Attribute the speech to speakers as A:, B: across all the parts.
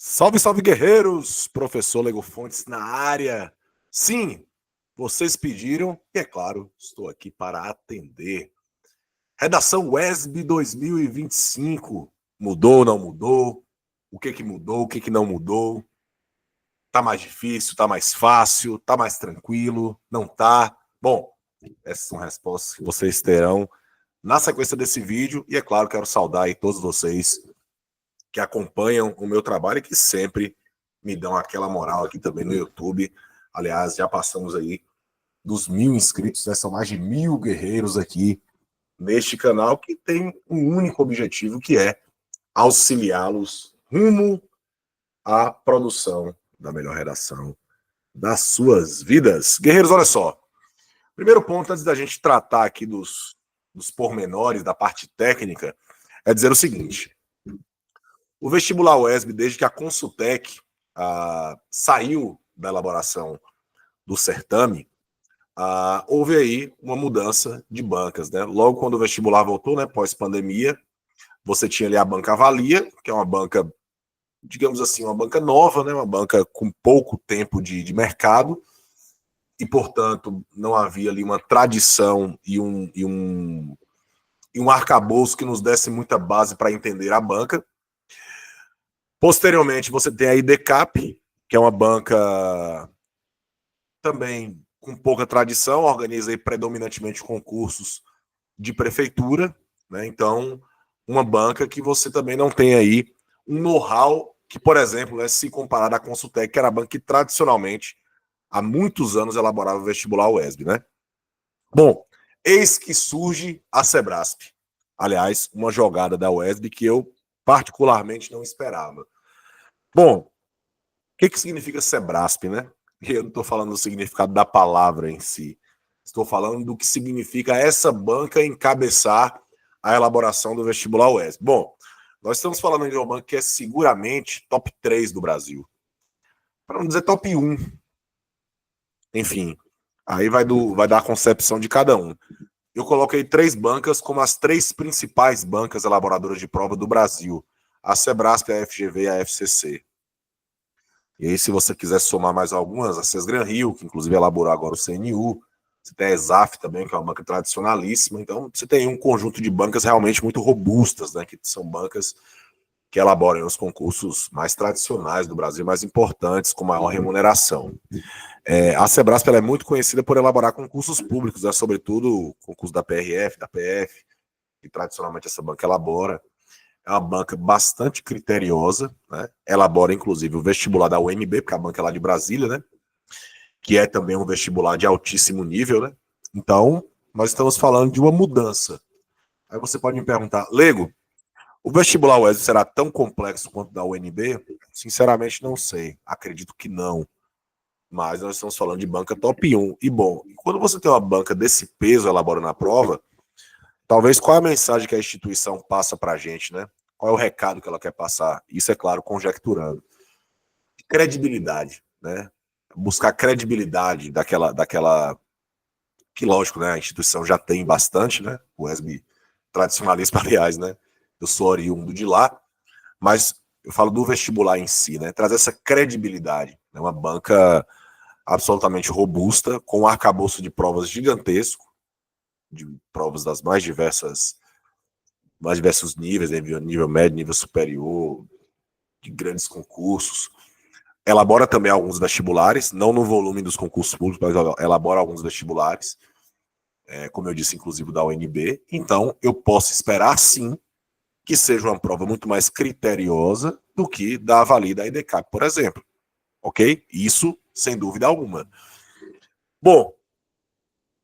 A: Salve, salve, guerreiros! Professor Lego Fontes na área. Sim, vocês pediram e, é claro, estou aqui para atender. Redação WESB 2025. Mudou ou não mudou? O que mudou? O que não mudou? Tá mais difícil? Tá mais fácil? Tá mais tranquilo? Não tá? Bom, essas são respostas que vocês terão na sequência desse vídeo. E, é claro, quero saudar aí todos vocês que acompanham o meu trabalho e que sempre me dão aquela moral aqui também no YouTube. Aliás, já passamos aí dos 1.000 inscritos, né? São mais de 1.000 guerreiros aqui neste canal que tem um único objetivo, que é auxiliá-los rumo à produção da melhor redação das suas vidas. Guerreiros, olha só. Primeiro ponto, antes da gente tratar aqui dos pormenores, da parte técnica, é dizer o seguinte: o vestibular WESB, desde que a Consultec saiu da elaboração do certame, houve aí uma mudança de bancas, né? Logo quando o vestibular voltou, né, pós-pandemia, você tinha ali a banca Avalia, que é uma banca, digamos assim, uma banca nova, né, uma banca com pouco tempo de mercado, e, portanto, não havia ali uma tradição e um arcabouço que nos desse muita base para entender a banca. Posteriormente, você tem a IDCAP, que é uma banca também com pouca tradição, organiza aí predominantemente concursos de prefeitura, né? Então, uma banca que você também não tem aí um know-how que, por exemplo, né, se comparado à Consultec, que era a banca que tradicionalmente, há muitos anos, elaborava o vestibular WESB, né? Bom, eis que surge a Sebrasp. Aliás, uma jogada da WESB que eu particularmente não esperava. Bom, o que significa Sebrasp, né? Eu não estou falando do significado da palavra em si. Estou falando do que significa essa banca encabeçar a elaboração do vestibular WESB. Bom, nós estamos falando de uma banca que é seguramente top 3 do Brasil. Para não dizer top 1. Enfim, aí vai dar a concepção de cada um. Eu coloquei 3 bancas como as 3 principais bancas elaboradoras de prova do Brasil: a Sebrasp, a FGV e a FCC. E aí, se você quiser somar mais algumas, a Sesgran Rio, que inclusive elaborou agora o CNU, você tem a ESAF também, que é uma banca tradicionalíssima. Então, você tem um conjunto de bancas realmente muito robustas, né, que são bancas que elaboram os concursos mais tradicionais do Brasil, mais importantes, com maior remuneração. A Sebrasp é muito conhecida por elaborar concursos públicos, né, sobretudo o concurso da PRF, da PF, que tradicionalmente essa banca elabora. É uma banca bastante criteriosa, né? Elabora, inclusive, o vestibular da UNB, porque a banca é lá de Brasília, né? Que é também um vestibular de altíssimo nível, né? Então, nós estamos falando de uma mudança. Aí você pode me perguntar, Lego, o vestibular UESB será tão complexo quanto o da UNB? Sinceramente, não sei. Acredito que não. Mas nós estamos falando de banca top 1. E, bom, quando você tem uma banca desse peso elaborando a prova, talvez qual é a mensagem que a instituição passa para a gente, né? Qual é o recado que ela quer passar? Isso, é claro, conjecturando. Credibilidade, né? Buscar credibilidade daquela que, lógico, né? A instituição já tem bastante, né? O ESB tradicionalista, aliás, né? Eu sou oriundo de lá, mas eu falo do vestibular em si, né? Trazer essa credibilidade, né? Uma banca absolutamente robusta, com um arcabouço de provas gigantesco, de provas das mais diversos níveis, né? Nível médio, nível superior, de grandes concursos. Elabora também alguns vestibulares, não no volume dos concursos públicos, mas elabora alguns vestibulares, como eu disse, inclusive da UNB. Então, eu posso esperar, sim, que seja uma prova muito mais criteriosa do que da Avalia da IDCAP, por exemplo. Ok? Isso, sem dúvida alguma. Bom,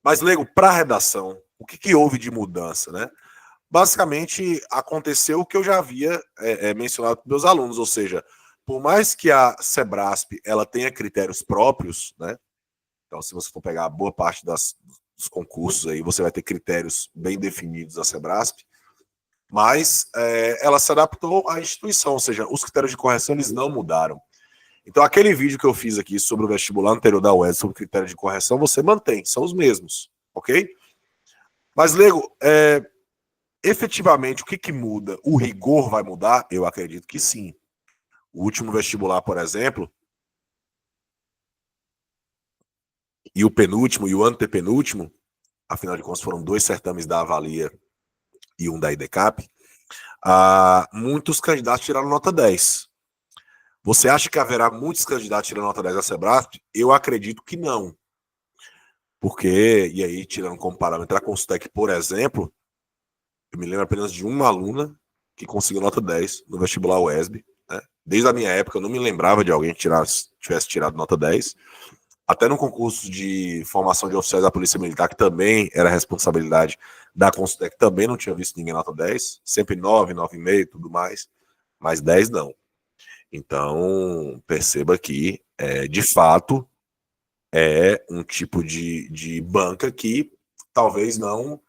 A: mas, Lego, para a redação, o que houve de mudança, né? Basicamente, aconteceu o que eu já havia mencionado para meus alunos, ou seja, por mais que a Sebrasp ela tenha critérios próprios, né? Então, se você for pegar boa parte dos concursos aí, você vai ter critérios bem definidos da Sebrasp, mas ela se adaptou à instituição, ou seja, os critérios de correção eles não mudaram. Então, aquele vídeo que eu fiz aqui sobre o vestibular anterior da UES, sobre critérios de correção, você mantém, são os mesmos, ok? Mas, Lego, efetivamente, o que muda? O rigor vai mudar? Eu acredito que sim. O último vestibular, por exemplo, e o penúltimo e o antepenúltimo, afinal de contas foram 2 certames da Avalia e um da IDCAP, muitos candidatos tiraram nota 10. Você acha que haverá muitos candidatos tirando nota 10 da Sebrasp? Eu acredito que não. Porque, e aí, tirando como parâmetro a Consultec, por exemplo, eu me lembro apenas de uma aluna que conseguiu nota 10 no vestibular UESB. Né? Desde a minha época, eu não me lembrava de alguém que tivesse tirado nota 10. Até no concurso de formação de oficiais da Polícia Militar, que também era responsabilidade da Consultec, também não tinha visto ninguém nota 10. Sempre 9, 9,5 e tudo mais. Mas 10 não. Então, perceba que, de fato, é um tipo de banca que talvez não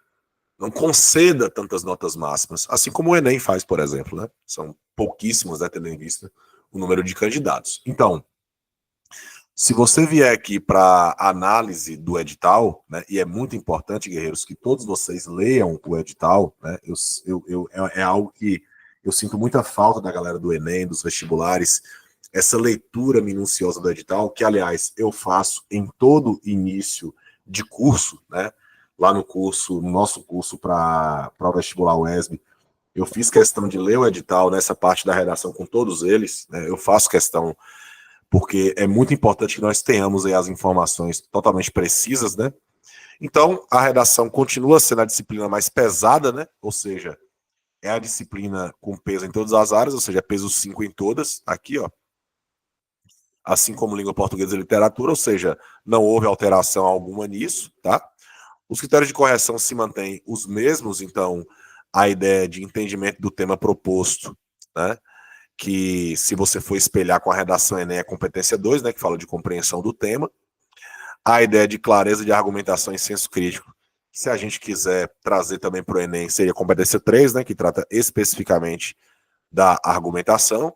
A: conceda tantas notas máximas, assim como o Enem faz, por exemplo, né? São pouquíssimos, né, tendo em vista o número de candidatos. Então, se você vier aqui para análise do edital, né, e é muito importante, guerreiros, que todos vocês leiam o edital, né, é algo que eu sinto muita falta da galera do Enem, dos vestibulares, essa leitura minuciosa do edital, que, aliás, eu faço em todo início de curso, né, lá no nosso curso para o vestibular UESB, eu fiz questão de ler o edital nessa parte da redação com todos eles, né, eu faço questão porque é muito importante que nós tenhamos aí as informações totalmente precisas, né? Então, a redação continua sendo a disciplina mais pesada, né? Ou seja, é a disciplina com peso em todas as áreas, ou seja, peso 5 em todas, aqui, ó. Assim como língua portuguesa e literatura, ou seja, não houve alteração alguma nisso, tá? Os critérios de correção se mantêm os mesmos, então, a ideia de entendimento do tema proposto, né? Que se você for espelhar com a redação Enem é competência 2, né, que fala de compreensão do tema. A ideia de clareza de argumentação e senso crítico, se a gente quiser trazer também para o Enem, seria competência 3, né, que trata especificamente da argumentação.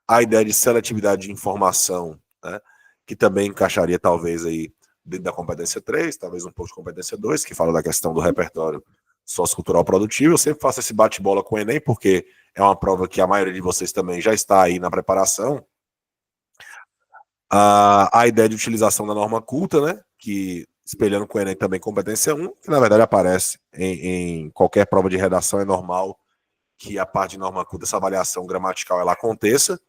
A: A ideia de seletividade de informação, né, que também encaixaria talvez aí dentro da competência 3, talvez um pouco de competência 2, que fala da questão do repertório sociocultural produtivo. Eu sempre faço esse bate-bola com o Enem, porque é uma prova que a maioria de vocês também já está aí na preparação. A ideia de utilização da norma culta, né, que espelhando com o Enem também competência 1, que na verdade aparece em qualquer prova de redação, é normal que a parte de norma culta, essa avaliação gramatical, ela aconteça.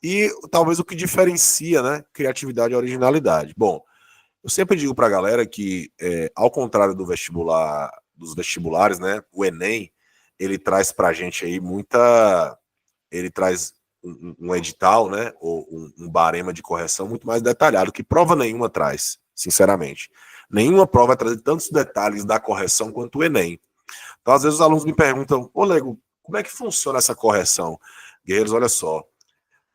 A: E talvez o que diferencia, né, criatividade e originalidade. Bom, eu sempre digo para a galera que, ao contrário do vestibular, dos vestibulares, né, o Enem, ele traz para a gente aí ele traz um edital, né, ou um barema de correção muito mais detalhado, que prova nenhuma traz, sinceramente. Nenhuma prova vai trazer tantos detalhes da correção quanto o Enem. Então, às vezes os alunos me perguntam, ô Lego, como é que funciona essa correção? Guerreiros, olha só,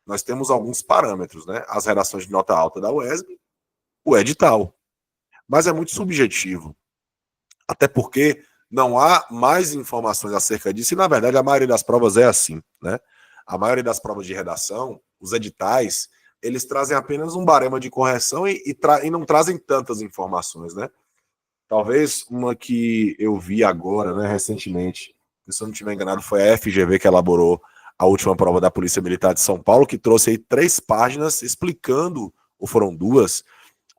A: nós temos alguns parâmetros, né, as redações de nota alta da UESB, o edital, mas é muito subjetivo, até porque não há mais informações acerca disso, e na verdade a maioria das provas é assim, né? A maioria das provas de redação, os editais, eles trazem apenas um barema de correção e não trazem tantas informações, né? Talvez uma que eu vi agora, né, recentemente, se eu não estiver enganado, foi a FGV que elaborou a última prova da Polícia Militar de São Paulo, que trouxe aí 3 páginas explicando, ou foram 2,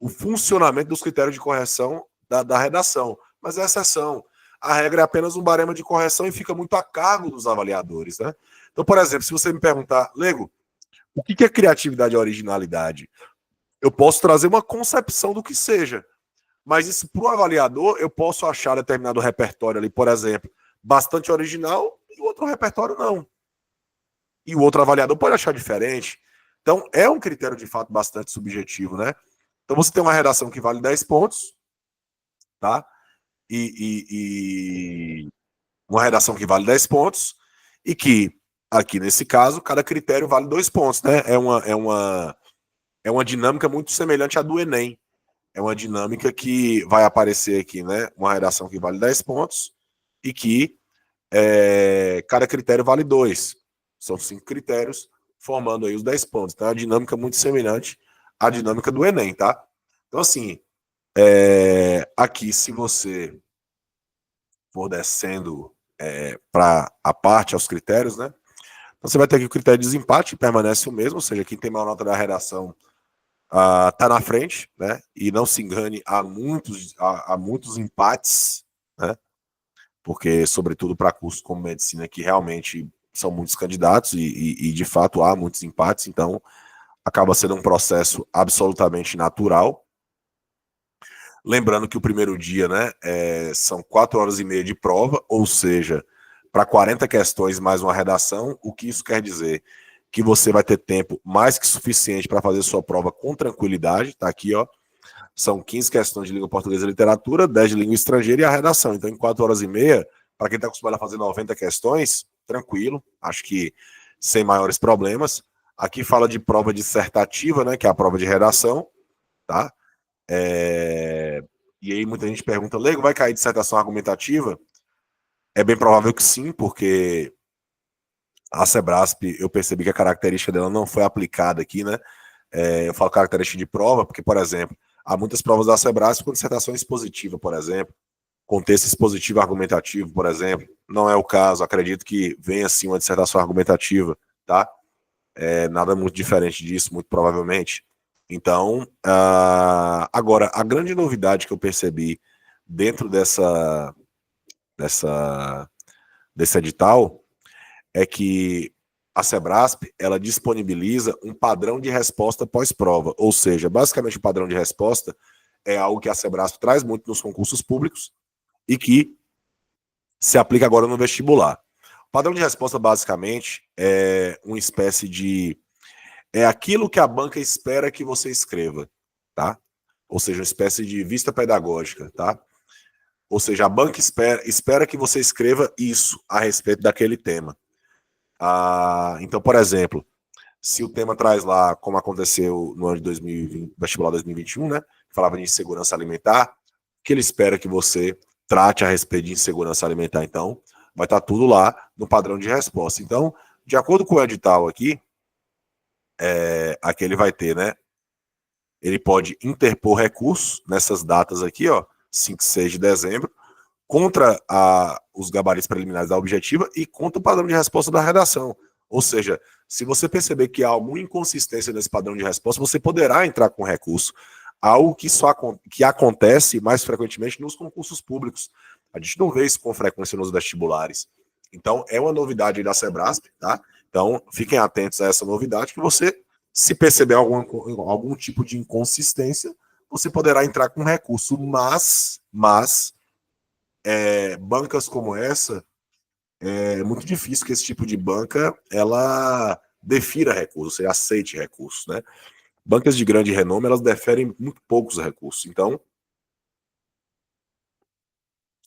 A: o funcionamento dos critérios de correção da redação. Mas é exceção. A regra é apenas um barema de correção e fica muito a cargo dos avaliadores, né? Então, por exemplo, se você me perguntar, Lego, o que é criatividade e originalidade? Eu posso trazer uma concepção do que seja, mas isso para o avaliador, eu posso achar determinado repertório ali, por exemplo, bastante original e o outro repertório não. E o outro avaliador pode achar diferente. Então, é um critério de fato bastante subjetivo, né? Então, você tem uma redação que vale 10 pontos, tá? E uma redação que vale 10 pontos e que, aqui nesse caso, cada critério vale 2 pontos, né? É uma dinâmica muito semelhante à do Enem. É uma dinâmica que vai aparecer aqui, né? Uma redação que vale 10 pontos e que cada critério vale 2. São 5 critérios, formando aí os 10 pontos. Então, é uma dinâmica muito semelhante à dinâmica do Enem, tá? Então, assim, aqui, se você for descendo para a parte, aos critérios, né? Você vai ter que o critério de desempate permanece o mesmo, ou seja, quem tem maior nota da redação está na frente, né? E não se engane, há muitos empates, né? Porque, sobretudo para cursos como medicina, que realmente são muitos candidatos e de fato há muitos empates, então acaba sendo um processo absolutamente natural. Lembrando que o primeiro dia, né, são 4 horas e meia de prova, ou seja, para 40 questões mais uma redação. O que isso quer dizer? Que você vai ter tempo mais que suficiente para fazer sua prova com tranquilidade. Tá aqui, ó. São 15 questões de língua portuguesa e literatura, 10 de língua estrangeira e a redação. Então, em 4 horas e meia, para quem está acostumado a fazer 90 questões, tranquilo, acho que sem maiores problemas. Aqui fala de prova dissertativa, né, que é a prova de redação, tá? E aí muita gente pergunta, Leigo, vai cair dissertação argumentativa? É bem provável que sim, porque a Sebrasp, eu percebi que a característica dela não foi aplicada aqui, né? Eu falo característica de prova, porque, por exemplo, há muitas provas da Sebrasp com dissertação expositiva, por exemplo, contexto expositivo argumentativo, por exemplo. Não é o caso, acredito que venha sim uma dissertação argumentativa, tá? Nada muito diferente disso, muito provavelmente. Então, agora, a grande novidade que eu percebi dentro desse edital é que a Sebrasp ela disponibiliza um padrão de resposta pós-prova, ou seja, basicamente o padrão de resposta é algo que a Sebrasp traz muito nos concursos públicos e que se aplica agora no vestibular. O padrão de resposta basicamente é uma espécie de aquilo que a banca espera que você escreva, tá? Ou seja, uma espécie de vista pedagógica, tá? Ou seja, a banca espera que você escreva isso a respeito daquele tema. Então, por exemplo, se o tema traz lá, como aconteceu no ano de 2020, vestibular 2021, né? Falava de insegurança alimentar, que ele espera que você trate a respeito de insegurança alimentar. Então, vai estar tudo lá no padrão de resposta. Então, de acordo com o edital aqui, aqui ele vai ter, né? Ele pode interpor recurso nessas datas aqui, ó, 5 e 6 de dezembro, contra os gabaritos preliminares da objetiva e contra o padrão de resposta da redação. Ou seja, se você perceber que há alguma inconsistência nesse padrão de resposta, você poderá entrar com recurso. Algo que acontece mais frequentemente nos concursos públicos. A gente não vê isso com frequência nos vestibulares. Então, é uma novidade aí da Sebrasp, tá? Então, fiquem atentos a essa novidade, que você, se perceber algum tipo de inconsistência, você poderá entrar com recurso, mas bancas como essa, é muito difícil que esse tipo de banca ela defira recursos, você aceite recursos, né? Bancas de grande renome, elas deferem muito poucos recursos. Então,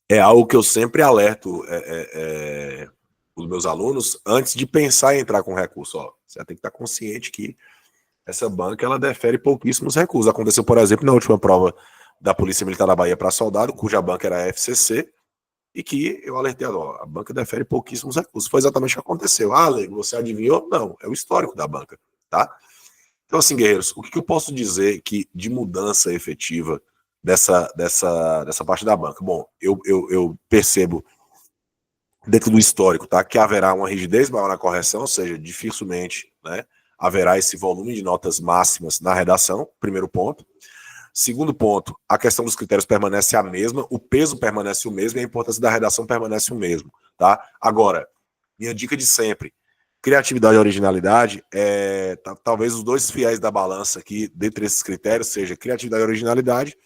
A: é algo que eu sempre alerto os meus alunos antes de pensar em entrar com recurso. Ó, você tem que estar consciente que essa banca ela defere pouquíssimos recursos. Aconteceu, por exemplo, na última prova da Polícia Militar da Bahia para soldado, cuja banca era a FCC, e que eu alertei, ó, a banca defere pouquíssimos recursos. Foi exatamente o que aconteceu. Leigo, você adivinhou? Não, é o histórico da banca, tá? Então, assim, guerreiros, o que eu posso dizer que de mudança efetiva dessa parte da banca? Bom, eu percebo dentro do histórico, tá, que haverá uma rigidez maior na correção, ou seja, dificilmente, né, haverá esse volume de notas máximas na redação, primeiro ponto. Segundo ponto, a questão dos critérios permanece a mesma, o peso permanece o mesmo e a importância da redação permanece o mesmo, tá? Agora, minha dica de sempre, criatividade e originalidade, talvez os dois fiéis da balança aqui, dentre esses critérios, seja criatividade e originalidade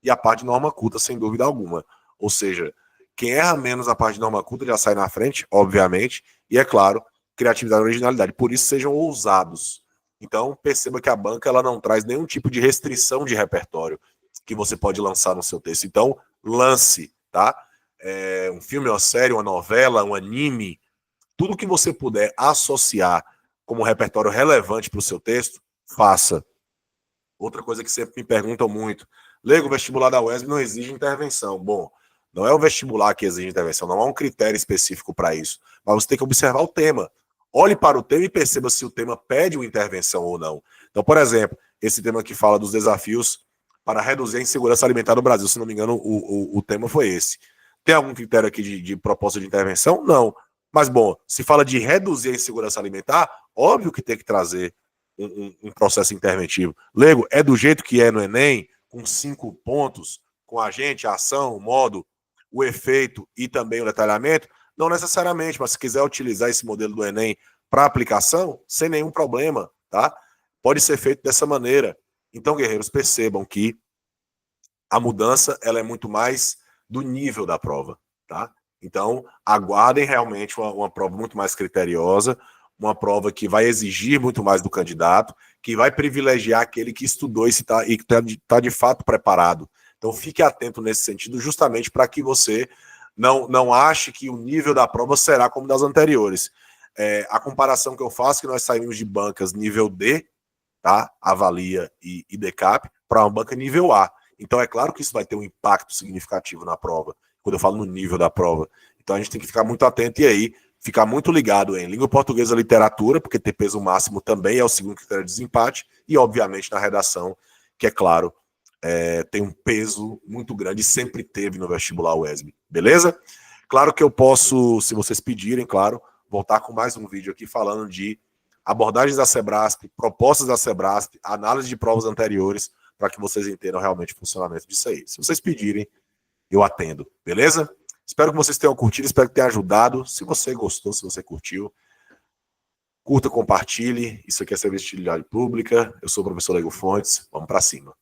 A: e a parte de norma culta, sem dúvida alguma. Ou seja, quem erra menos a parte de norma culta já sai na frente, obviamente, e é claro, criatividade e originalidade. Por isso, sejam ousados. Então, perceba que a banca ela não traz nenhum tipo de restrição de repertório que você pode lançar no seu texto. Então, lance, tá? Um filme, uma série, uma novela, um anime, tudo que você puder associar como repertório relevante para o seu texto, faça. Outra coisa que sempre me perguntam muito, Leigo, o vestibular da UESB não exige intervenção. Bom, não é o vestibular que exige intervenção, não há um critério específico para isso, mas você tem que observar o tema. Olhe para o tema e perceba se o tema pede uma intervenção ou não. Então, por exemplo, esse tema que fala dos desafios para reduzir a insegurança alimentar no Brasil, se não me engano, o tema foi esse. Tem algum critério aqui de proposta de intervenção? Não. Mas, bom, se fala de reduzir a insegurança alimentar, óbvio que tem que trazer um processo interventivo. Lego, é do jeito que é no Enem, com 5 pontos, com agente, a ação, o modo, o efeito e também o detalhamento? Não necessariamente, mas se quiser utilizar esse modelo do Enem para aplicação, sem nenhum problema, tá? Pode ser feito dessa maneira. Então, guerreiros, percebam que a mudança ela é muito mais do nível da prova, tá? Então, aguardem realmente uma prova muito mais criteriosa, uma prova que vai exigir muito mais do candidato, que vai privilegiar aquele que estudou e está de fato preparado. Então, fique atento nesse sentido, justamente para que você não ache que o nível da prova será como das anteriores. A comparação que eu faço é que nós saímos de bancas nível D, tá? Avalia e DCAP, para uma banca nível A. Então, é claro que isso vai ter um impacto significativo na prova, quando eu falo no nível da prova. Então, a gente tem que ficar muito atento e aí, ficar muito ligado em língua portuguesa e literatura, porque ter peso máximo também é o segundo critério de desempate, e, obviamente, na redação, que, é claro, tem um peso muito grande, sempre teve no vestibular UESB. Beleza? Claro que eu posso, se vocês pedirem, claro, voltar com mais um vídeo aqui falando de abordagens da Sebrasp, propostas da Sebrasp, análise de provas anteriores, para que vocês entendam realmente o funcionamento disso aí. Se vocês pedirem, eu atendo, beleza? Espero que vocês tenham curtido, espero que tenha ajudado. Se você gostou, se você curtiu, curta, compartilhe. Isso aqui é Serviço de Utilidade Pública. Eu sou o professor Lego Fontes. Vamos para cima.